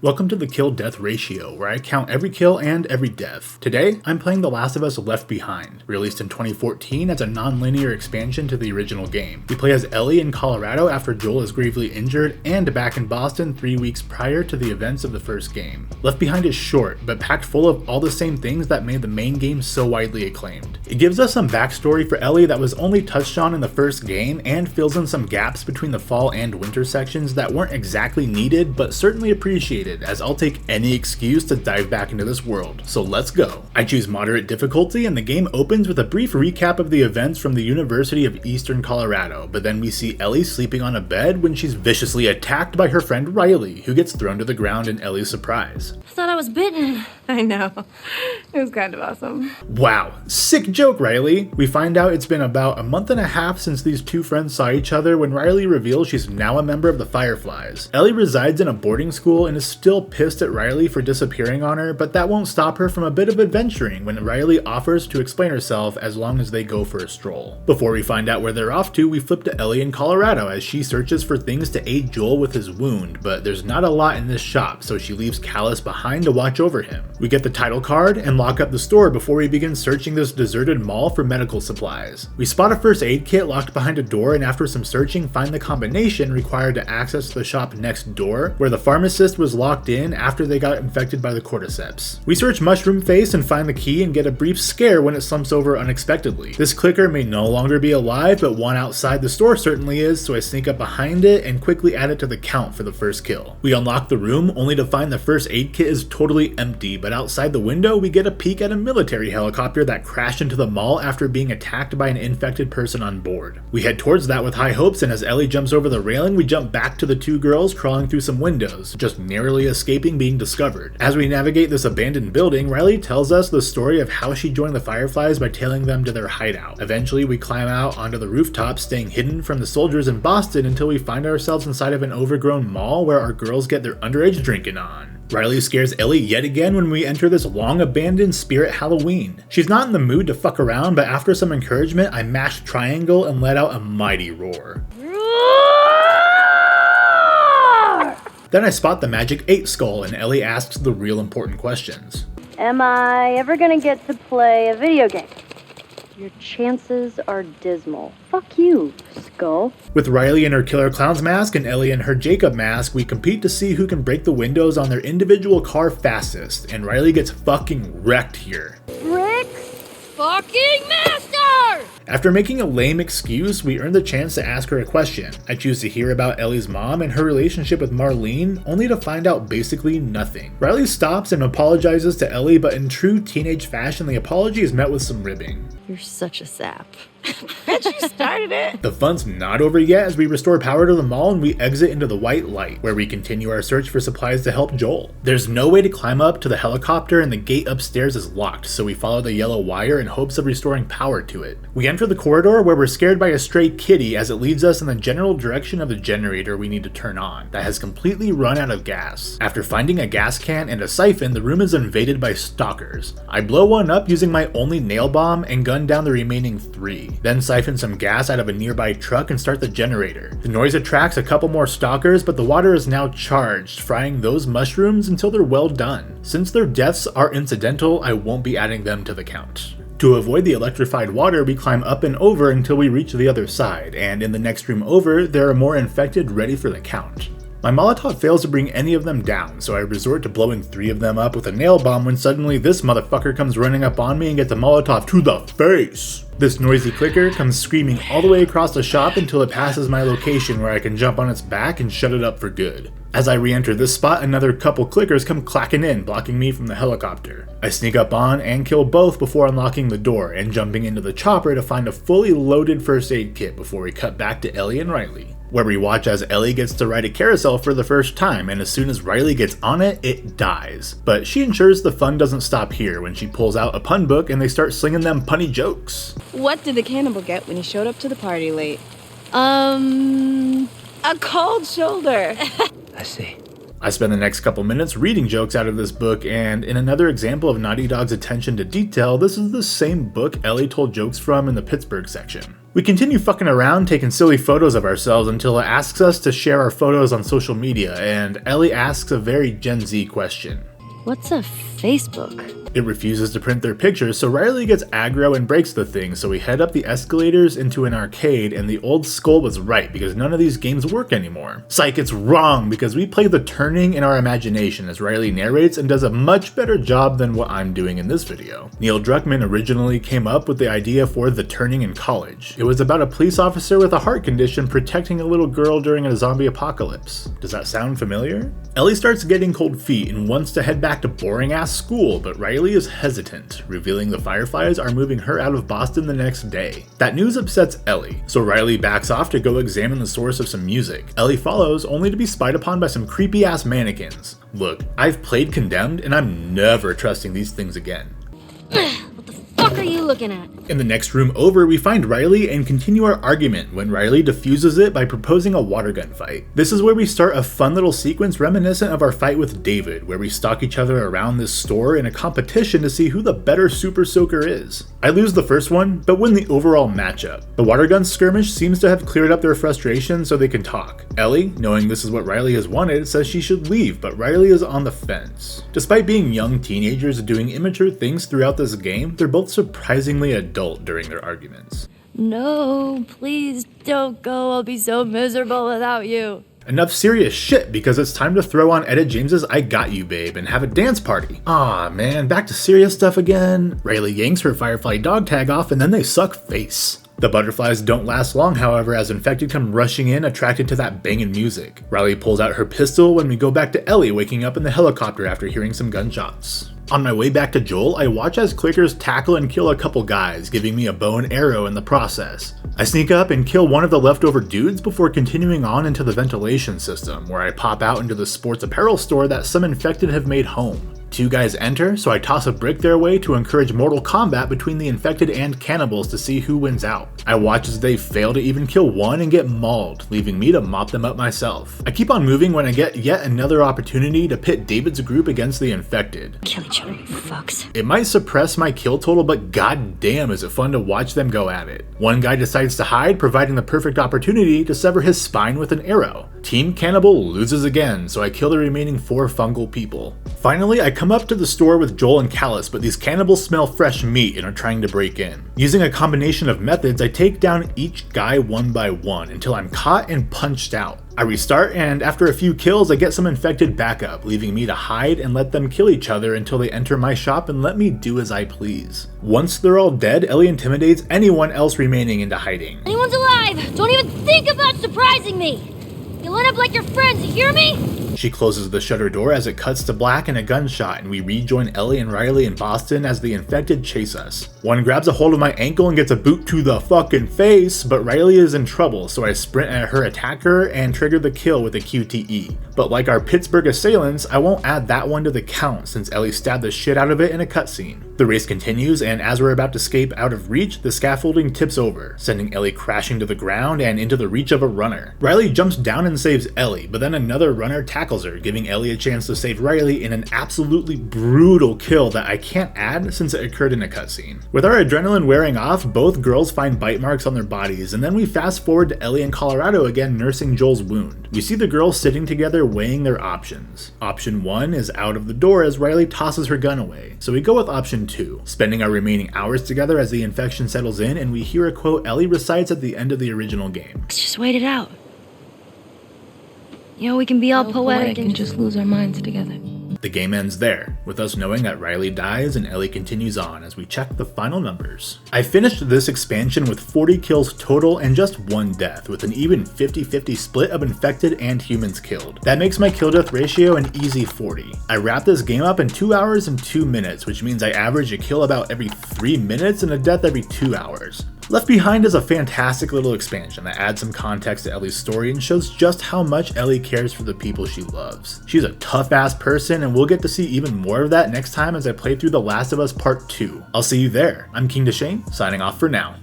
Welcome to the kill-death ratio, where I count every kill and every death. Today, I'm playing The Last of Us Left Behind, released in 2014 as a non-linear expansion to the original game. We play as Ellie in Colorado after Joel is gravely injured and back in Boston 3 weeks prior to the events of the first game. Left Behind is short, but packed full of all the same things that made the main game so widely acclaimed. It gives us some backstory for Ellie that was only touched on in the first game and fills in some gaps between the fall and winter sections that weren't exactly needed but certainly appreciated, as I'll take any excuse to dive back into this world, so let's go. I choose moderate difficulty and the game opens with a brief recap of the events from the University of Eastern Colorado, but then we see Ellie sleeping on a bed when she's viciously attacked by her friend Riley, who gets thrown to the ground in Ellie's surprise. I thought I was bitten. I know. It was kind of awesome. Wow, sick joke, Riley. We find out it's been about a month and a half since these two friends saw each other when Riley reveals she's now a member of the Fireflies. Ellie resides in a boarding school and is still pissed at Riley for disappearing on her, but that won't stop her from a bit of adventuring when Riley offers to explain herself as long as they go for a stroll. Before we find out where they're off to, we flip to Ellie in Colorado as she searches for things to aid Joel with his wound, but there's not a lot in this shop, so she leaves Callus behind to watch over him. We get the title card and lock up the store before we begin searching this deserted mall for medical supplies. We spot a first aid kit locked behind a door and after some searching find the combination required to access the shop next door, where the pharmacist was locked in after they got infected by the cordyceps. We search Mushroom Face and find the key and get a brief scare when it slumps over unexpectedly. This clicker may no longer be alive, but one outside the store certainly is, so I sneak up behind it and quickly add it to the count for the first kill. We unlock the room only to find the first aid kit is totally empty, but outside the window we get a peek at a military helicopter that crashed into the mall after being attacked by an infected person on board. We head towards that with high hopes, and as Ellie jumps over the railing we jump back to the two girls crawling through some windows, just narrowly escaping being discovered. As we navigate this abandoned building, Riley tells us the story of how she joined the Fireflies by tailing them to their hideout. Eventually we climb out onto the rooftop, staying hidden from the soldiers in Boston until we find ourselves inside of an overgrown mall where our girls get their underage drinking on. Riley scares Ellie yet again when we enter this long-abandoned Spirit Halloween. She's not in the mood to fuck around, but after some encouragement, I mashed triangle and let out a mighty roar. Then I spot the Magic 8 skull and Ellie asks the real important questions. Am I ever gonna get to play a video game? Your chances are dismal. Fuck you, Skull. With Riley in her Killer Clown's mask and Ellie in her Jacob mask, we compete to see who can break the windows on their individual car fastest, and Riley gets fucking wrecked here. Rick? Fucking master! After making a lame excuse, we earn the chance to ask her a question. I choose to hear about Ellie's mom and her relationship with Marlene, only to find out basically nothing. Riley stops and apologizes to Ellie, but in true teenage fashion, the apology is met with some ribbing. You're such a sap. Bet you started it. The fun's not over yet as we restore power to the mall and we exit into the white light, where we continue our search for supplies to help Joel. There's no way to climb up to the helicopter and the gate upstairs is locked, so we follow the yellow wire in hopes of restoring power to it. We enter the corridor where we're scared by a stray kitty as it leads us in the general direction of the generator we need to turn on, that has completely run out of gas. After finding a gas can and a siphon, the room is invaded by stalkers. I blow one up using my only nail bomb and gun down the remaining 3. Then siphon some gas out of a nearby truck and start the generator. The noise attracts a couple more stalkers, but the water is now charged, frying those mushrooms until they're well done. Since their deaths are incidental, I won't be adding them to the count. To avoid the electrified water, we climb up and over until we reach the other side, and in the next room over, there are more infected ready for the count. My Molotov fails to bring any of them down, so I resort to blowing 3 of them up with a nail bomb when suddenly this motherfucker comes running up on me and gets a Molotov to the face. This noisy clicker comes screaming all the way across the shop until it passes my location where I can jump on its back and shut it up for good. As I re-enter this spot, another couple clickers come clacking in, blocking me from the helicopter. I sneak up on and kill both before unlocking the door and jumping into the chopper to find a fully loaded first aid kit before we cut back to Ellie and Riley, where we watch as Ellie gets to ride a carousel for the first time, and as soon as Riley gets on it, it dies. But she ensures the fun doesn't stop here when she pulls out a pun book and they start slinging them punny jokes. What did the cannibal get when he showed up to the party late? A cold shoulder. I see. I spend the next couple minutes reading jokes out of this book, and in another example of Naughty Dog's attention to detail, this is the same book Ellie told jokes from in the Pittsburgh section. We continue fucking around, taking silly photos of ourselves until it asks us to share our photos on social media, and Ellie asks a very Gen Z question. What's a Facebook? It refuses to print their pictures, so Riley gets aggro and breaks the thing, so we head up the escalators into an arcade, and the old skull was right because none of these games work anymore. Psych, it's wrong because we play the turning in our imagination as Riley narrates and does a much better job than what I'm doing in this video. Neil Druckmann originally came up with the idea for the turning in college. It was about a police officer with a heart condition protecting a little girl during a zombie apocalypse. Does that sound familiar? Ellie starts getting cold feet and wants to head back to boring ass school, but Riley is hesitant, revealing the Fireflies are moving her out of Boston the next day. That news upsets Ellie, so Riley backs off to go examine the source of some music. Ellie follows, only to be spied upon by some creepy ass mannequins. Look, I've played Condemned and I'm never trusting these things again. What are you looking at? In the next room over, we find Riley and continue our argument when Riley diffuses it by proposing a water gun fight. This is where we start a fun little sequence reminiscent of our fight with David, where we stalk each other around this store in a competition to see who the better super soaker is. I lose the first one, but win the overall matchup. The water gun skirmish seems to have cleared up their frustration so they can talk. Ellie, knowing this is what Riley has wanted, says she should leave, but Riley is on the fence. Despite being young teenagers doing immature things throughout this game, they're both surprisingly adult during their arguments. No, please don't go. I'll be so miserable without you. Enough serious shit because it's time to throw on Edit James's I Got You Babe and have a dance party. Aw man, back to serious stuff again. Riley yanks her Firefly dog tag off and then they suck face. The butterflies don't last long, however, as infected come rushing in, attracted to that banging music. Riley pulls out her pistol when we go back to Ellie waking up in the helicopter after hearing some gunshots. On my way back to Joel, I watch as clickers tackle and kill a couple guys, giving me a bow and arrow in the process. I sneak up and kill one of the leftover dudes before continuing on into the ventilation system, where I pop out into the sports apparel store that some infected have made home. Two guys enter, so I toss a brick their way to encourage mortal combat between the infected and cannibals to see who wins out. I watch as they fail to even kill one and get mauled, leaving me to mop them up myself. I keep on moving when I get yet another opportunity to pit David's group against the infected. Kill each other, you fucks. It might suppress my kill total, but goddamn is it fun to watch them go at it. One guy decides to hide, providing the perfect opportunity to sever his spine with an arrow. Team Cannibal loses again, so I kill the remaining 4 fungal people. Finally, I come up to the store with Joel and Callus, but these cannibals smell fresh meat and are trying to break in. Using a combination of methods, I take down each guy one by one until I'm caught and punched out. I restart, and after a few kills, I get some infected backup, leaving me to hide and let them kill each other until they enter my shop and let me do as I please. Once they're all dead, Ellie intimidates anyone else remaining into hiding. Anyone's alive! Don't even think about surprising me! You line up like your friends, you hear me? She closes the shutter door as it cuts to black and a gunshot, and we rejoin Ellie and Riley in Boston as the infected chase us. One grabs a hold of my ankle and gets a boot to the fucking face, but Riley is in trouble, so I sprint at her attacker and trigger the kill with a QTE. But like our Pittsburgh assailants, I won't add that one to the count since Ellie stabbed the shit out of it in a cutscene. The race continues, and as we're about to escape out of reach, the scaffolding tips over, sending Ellie crashing to the ground and into the reach of a runner. Riley jumps down and saves Ellie, but then another runner tackles her, giving Ellie a chance to save Riley in an absolutely brutal kill that I can't add since it occurred in a cutscene. With our adrenaline wearing off, both girls find bite marks on their bodies, and then we fast forward to Ellie in Colorado again nursing Joel's wound. We see the girls sitting together weighing their options. Option 1 is out of the door as Riley tosses her gun away, so we go with option 2, spending our remaining hours together as the infection settles in and we hear a quote Ellie recites at the end of the original game. Let's just wait it out. You know, we can be all poetic and just lose our minds together. The game ends there, with us knowing that Riley dies and Ellie continues on as we check the final numbers. I finished this expansion with 40 kills total and just 1 death, with an even 50-50 split of infected and humans killed. That makes my kill death ratio an easy 40. I wrapped this game up in 2 hours and 2 minutes, which means I average a kill about every 3 minutes and a death every 2 hours. Left Behind is a fantastic little expansion that adds some context to Ellie's story and shows just how much Ellie cares for the people she loves. She's a tough ass person and we'll get to see even more of that next time as I play through The Last of Us Part 2. I'll see you there. I'm King Deschain, signing off for now.